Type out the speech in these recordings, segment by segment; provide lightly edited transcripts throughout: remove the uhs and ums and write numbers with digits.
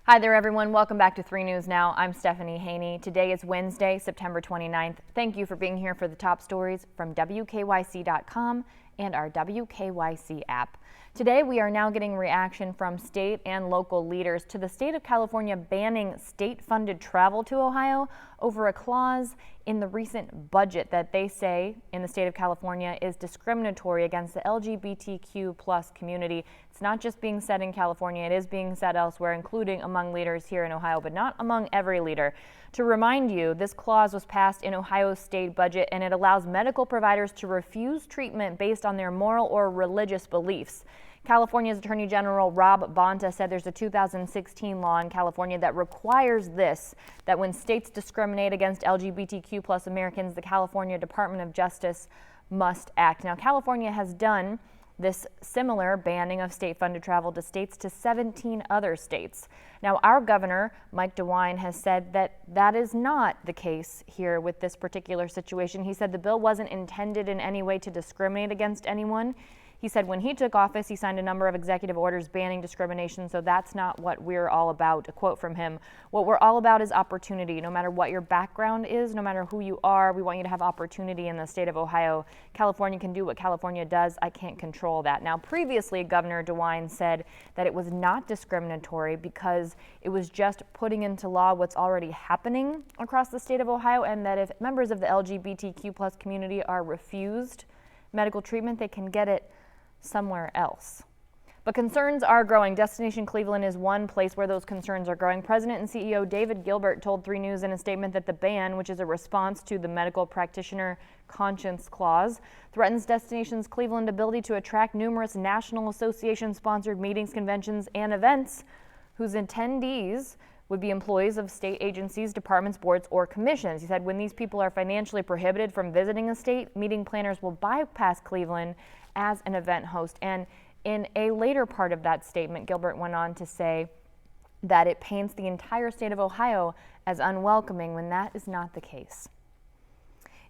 Hi there, everyone. Welcome back to 3 News Now. I'm Stephanie Haney. Today is Wednesday, September 29th. Thank you for being here for the top stories from WKYC.com and our WKYC app. Today, we are now getting reaction from state and local leaders to the state of California banning state-funded travel to Ohio over a clause in the recent budget that they say in the state of California is discriminatory against the LGBTQ plus community. It's not just being said in California, it is being said elsewhere, including among leaders here in Ohio, but not among every leader. To remind you, this clause was passed in Ohio's state budget, and it allows medical providers to refuse treatment based on their moral or religious beliefs. California's Attorney General Rob Bonta said there's a 2016 law in California that requires this, that when states discriminate against LGBTQ plus Americans, the California Department of Justice must act. Now, California has done this similar banning of state-funded travel to states to 17 other states. Now, our governor, Mike DeWine, has said that that is not the case here with this particular situation. He said the bill wasn't intended in any way to discriminate against anyone. He said when he took office, he signed a number of executive orders banning discrimination, so that's not what we're all about. A quote from him, "What we're all about is opportunity. No matter what your background is, no matter who you are, we want you to have opportunity in the state of Ohio. California can do what California does. I can't control that." Now, previously, Governor DeWine said that it was not discriminatory because it was just putting into law what's already happening across the state of Ohio, and that if members of the LGBTQ plus community are refused medical treatment, they can get it somewhere else. But concerns are growing. Destination Cleveland is one place where those concerns are growing. President and CEO David Gilbert told 3 News in a statement that the ban, which is a response to the medical practitioner conscience clause, threatens Destinations Cleveland's ability to attract numerous National Association-sponsored meetings, conventions, and events whose attendees would be employees of state agencies, departments, boards, or commissions. He said when these people are financially prohibited from visiting a state, meeting planners will bypass Cleveland as an event host. And in a later part of that statement, Gilbert went on to say that it paints the entire state of Ohio as unwelcoming when that is not the case.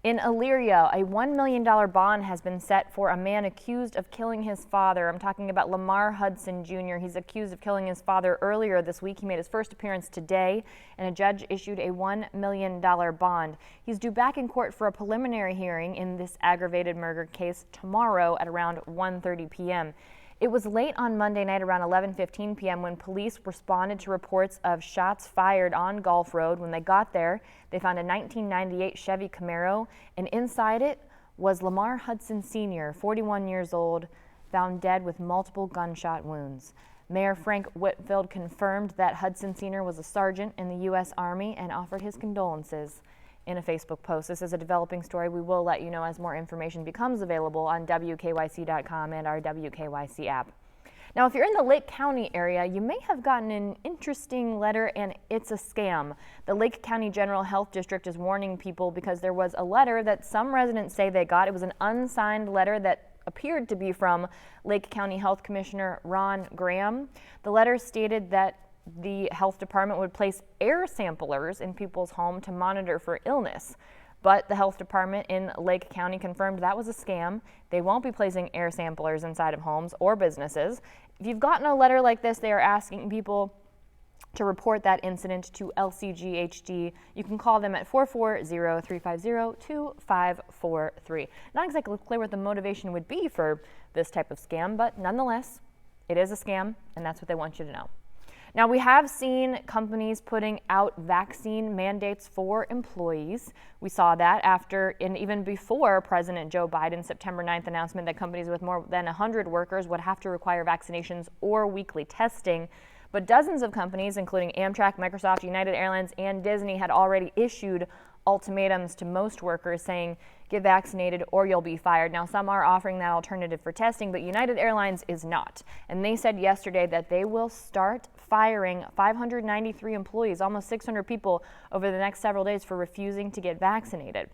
In Elyria, a $1 million bond has been set for a man accused of killing his father. I'm talking about Lamar Hudson Jr. He's accused of killing his father earlier this week. He made his first appearance today, and a judge issued a $1 million bond. He's due back in court for a preliminary hearing in this aggravated murder case tomorrow at around 1:30 p.m. It was late on Monday night around 11:15 p.m. when police responded to reports of shots fired on Gulf Road. When they got there, they found a 1998 Chevy Camaro, and inside it was Lamar Hudson Sr., 41 years old, found dead with multiple gunshot wounds. Mayor Frank Whitfield confirmed that Hudson Sr. was a sergeant in the U.S. Army and offered his condolences in a Facebook post. This is a developing story. We will let you know as more information becomes available on WKYC.com and our WKYC app. Now, if you're in the Lake County area, you may have gotten an interesting letter, and it's a scam. The Lake County General Health District is warning people because there was a letter that some residents say they got. It was an unsigned letter that appeared to be from Lake County Health Commissioner Ron Graham. The letter stated that the health department would place air samplers in people's home to monitor for illness. But the health department in Lake County confirmed that was a scam. They won't be placing air samplers inside of homes or businesses. If you've gotten a letter like this, they are asking people to report that incident to LCGHD. You can call them at 440-350-2543. Not exactly clear what the motivation would be for this type of scam, but nonetheless, it is a scam, and that's what they want you to know. Now, we have seen companies putting out vaccine mandates for employees. We saw that after and even before President Joe Biden's September 9th announcement that companies with more than 100 workers would have to require vaccinations or weekly testing. But dozens of companies, including Amtrak, Microsoft, United Airlines, and Disney, had already issued ultimatums to most workers saying, get vaccinated or you'll be fired. Now, some are offering that alternative for testing, but United Airlines is not. And they said yesterday that they will start firing 593 employees, almost 600 people, over the next several days for refusing to get vaccinated.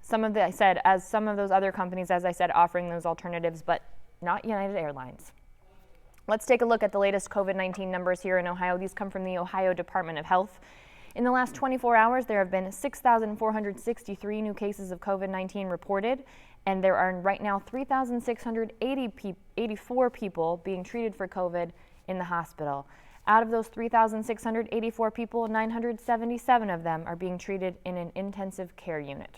Some of those other companies, as I said, offering those alternatives, but not United Airlines. Let's take a look at the latest COVID-19 numbers here in Ohio. These come from the Ohio Department of Health. In the last 24 hours, there have been 6,463 new cases of COVID-19 reported, and there are right now 3,684 people being treated for COVID in the hospital. Out of those 3,684 people, 977 of them are being treated in an intensive care unit.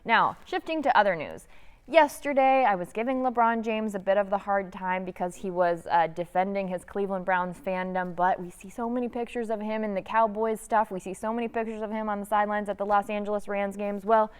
Now, shifting to other news. Yesterday, I was giving Lebron James a bit of the hard time because he was defending his Cleveland Browns fandom, but we see so many pictures of him in the Cowboys stuff. We see so many pictures of him on the sidelines at the Los Angeles Rams games. Well,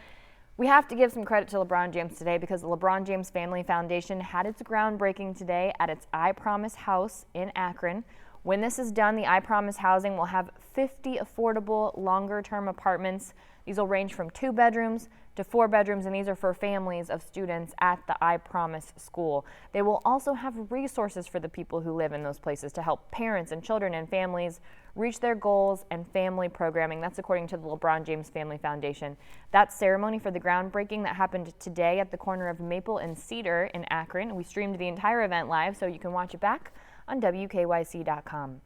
we have to give some credit to LeBron James today because the Lebron James Family Foundation had its groundbreaking today at its I Promise house in Akron. When this is done, the I Promise housing will have 50 affordable, longer-term apartments. These will range from 2 bedrooms to 4 bedrooms, and these are for families of students at the I Promise school. They will also have resources for the people who live in those places to help parents and children and families reach their goals and family programming. That's according to the LeBron James Family Foundation. That ceremony for the groundbreaking that happened today at the corner of Maple and Cedar in Akron. We streamed the entire event live, so you can watch it back on WKYC.com.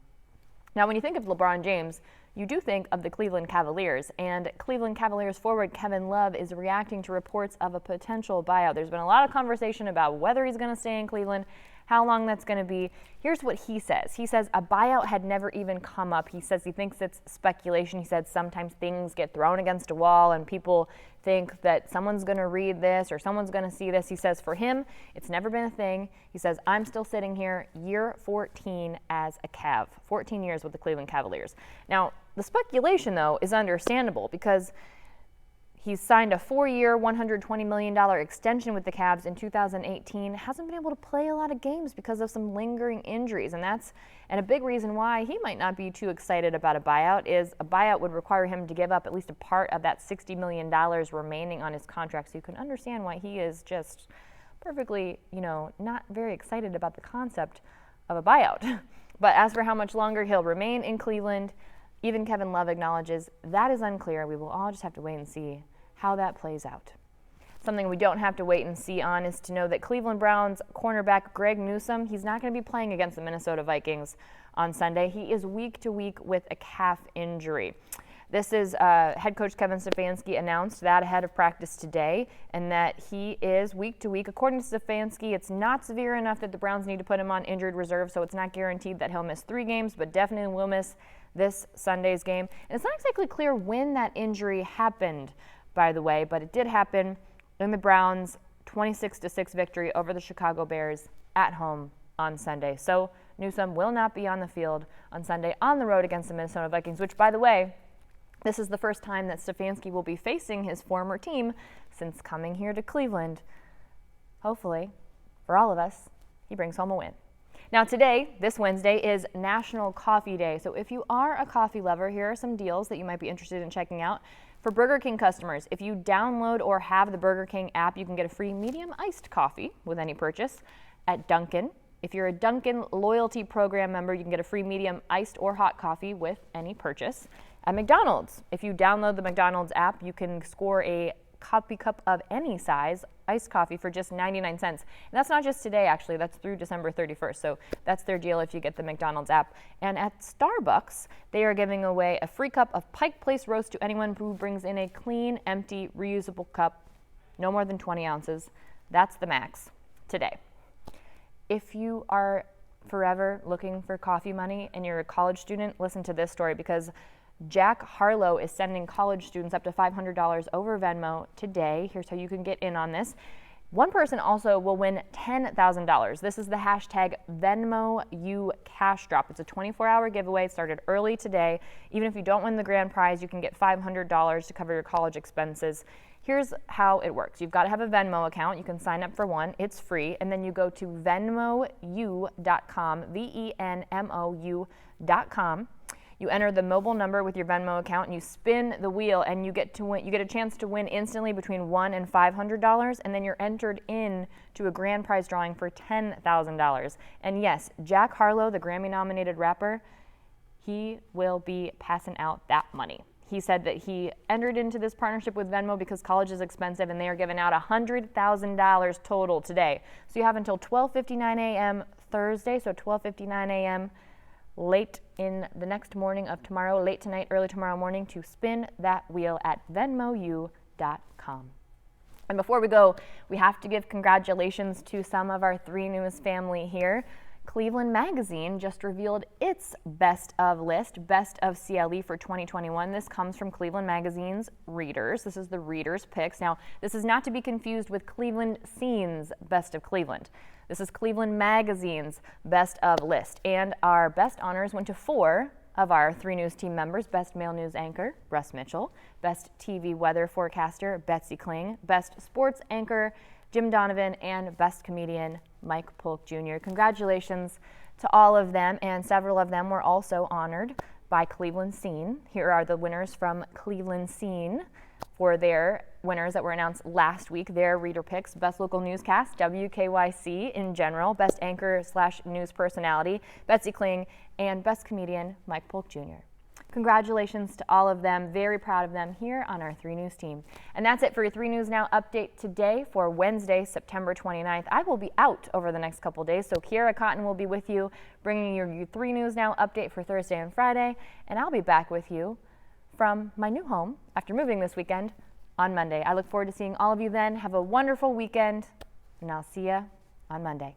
Now, when you think of LeBron James, you do think of the Cleveland Cavaliers, and Cleveland Cavaliers forward Kevin Love is reacting to reports of a potential buyout. There's been a lot of conversation about whether he's going to stay in Cleveland, how long that's going to be. Here's what he says. He says a buyout had never even come up. He says he thinks it's speculation. He said sometimes things get thrown against a wall and people think that someone's going to read this or someone's going to see this. He says for him, it's never been a thing. He says, I'm still sitting here year 14 as a Cav, 14 years with the Cleveland Cavaliers. Now, the speculation, though, is understandable because he's signed a 4-year, $120 million extension with the Cavs in 2018, hasn't been able to play a lot of games because of some lingering injuries, and a big reason why he might not be too excited about a buyout is a buyout would require him to give up at least a part of that $60 million remaining on his contract, so you can understand why he is just perfectly, not very excited about the concept of a buyout. But as for how much longer he'll remain in Cleveland, even Kevin Love acknowledges that is unclear. We will all just have to wait and see how that plays out. Something we don't have to wait and see on is to know that Cleveland Browns cornerback Grew Newsome, he's not going to be playing against the Minnesota Vikings on Sunday. He is week to week with a calf injury. This is head coach Kevin Stefanski announced that ahead of practice today, and that he is week to week. According to Stefanski, it's not severe enough that the Browns need to put him on injured reserve, so it's not guaranteed that he'll miss 3 games, but definitely will miss this Sunday's game. And it's not exactly clear when that injury happened, by the way, but it did happen in the Browns' 26-6 victory over the Chicago Bears at home on Sunday. So Newsom will not be on the field on Sunday on the road against the Minnesota Vikings, which, by the way, this is the first time that Stefanski will be facing his former team since coming here to Cleveland. Hopefully, for all of us, he brings home a win. Now today, this Wednesday, is National Coffee Day. So if you are a coffee lover, here are some deals that you might be interested in checking out. For Burger King customers, if you download or have the Burger King app, you can get a free medium iced coffee with any purchase. At Dunkin', if you're a Dunkin' loyalty program member, you can get a free medium iced or hot coffee with any purchase. At McDonald's, if you download the McDonald's app, you can score a coffee cup of any size iced coffee for just 99 cents. And that's not just today, actually. That's through December 31st. So that's their deal if you get the McDonald's app. And at Starbucks, they are giving away a free cup of Pike Place Roast to anyone who brings in a clean, empty, reusable cup, no more than 20 ounces. That's the max today. If you are forever looking for coffee money and you're a college student, listen to this story because Jack Harlow is sending college students up to $500 over Venmo today. Here's how you can get in on this. One person also will win $10,000. This is the hashtag #VenmoUCashDrop. It's a 24-hour giveaway. It started early today. Even if you don't win the grand prize, you can get $500 to cover your college expenses. Here's how it works. You've got to have a Venmo account. You can sign up for one. It's free. And then you go to venmou.com, VENMOU.com. You enter the mobile number with your Venmo account and you spin the wheel and you get to win. You get a chance to win instantly between $1 and $500, and then you're entered in to a grand prize drawing for $10,000. And yes, Jack Harlow, the Grammy-nominated rapper, he will be passing out that money. He said that he entered into this partnership with Venmo because college is expensive and they are giving out $100,000 total today. So you have until 12:59 a.m. Thursday, so 12:59 a.m. late in the next morning of tomorrow, late tonight, early tomorrow morning, to spin that wheel at venmou.com. And before we go, we have to give congratulations to some of our 3 News family here. Cleveland Magazine just revealed its best of list, best of CLE for 2021. This comes from Cleveland Magazine's readers. This is the readers' picks. Now, this is not to be confused with Cleveland Scene's best of Cleveland. This is Cleveland Magazine's best of list. And our best honors went to 4 of our 3 News team members: Best Male News Anchor, Russ Mitchell; Best TV Weather Forecaster, Betsy Kling; Best Sports Anchor, Jim Donovan; and Best Comedian, Mike Polk Jr. Congratulations to all of them, and several of them were also honored by Cleveland Scene. Here are the winners from Cleveland Scene for their winners that were announced last week. Their reader picks: Best Local Newscast, WKYC in general; Best Anchor/News Personality, Betsy Kling; and Best Comedian, Mike Polk Jr. Congratulations to all of them. Very proud of them here on our 3 News team. And that's it for your 3 News Now update today for Wednesday, September 29th. I will be out over the next couple days, so Kiara Cotton will be with you, bringing you your 3 News Now update for Thursday and Friday, and I'll be back with you from my new home after moving this weekend on Monday. I look forward to seeing all of you then. Have a wonderful weekend, and I'll see you on Monday.